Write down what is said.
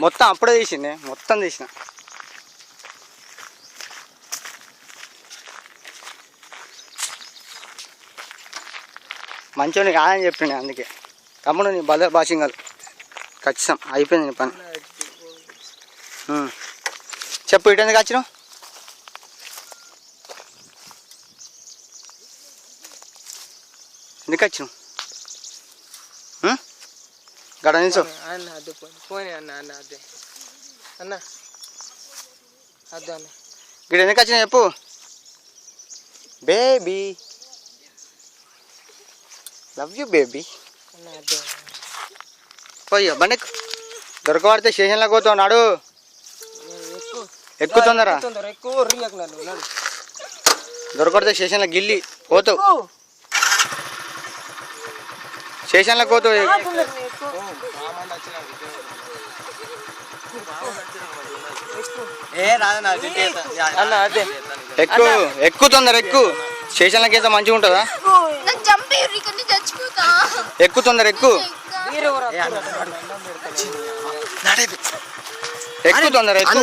మొత్తం అప్పుడే తీసిండే, మొత్తం తీసిన. మంచిగా కాదని చెప్పిండే, అందుకే తమ్ముడు నీ బల బాసింగలు ఖచ్చితం అయిపోయింది నీ పని. చెప్పు ఇటు ఎందుకు వచ్చినావు? ఎందుకు వచ్చినావు? గడ నిల్చో. గిడ ఎందుకు వచ్చినా చెప్పు. Baby love you baby. పోయ్యో బండెక్కు. దొరకబడితే స్టేషన్లోకి పోతావు. నాడు ఎక్కువ తొందర. దొరకబడితే స్టేషన్లో గిల్లి పోతావు. స్టేషన్లోకి పోతావు. ఎక్కువ ఎక్కువ తొందర ఎక్కువ. స్టేషన్లోకి వెళ్తే మంచిగా ఉంటుందా? ఎక్కువ తొందర ఎక్కువ. ఎక్కువ తొందర ఎక్కువ.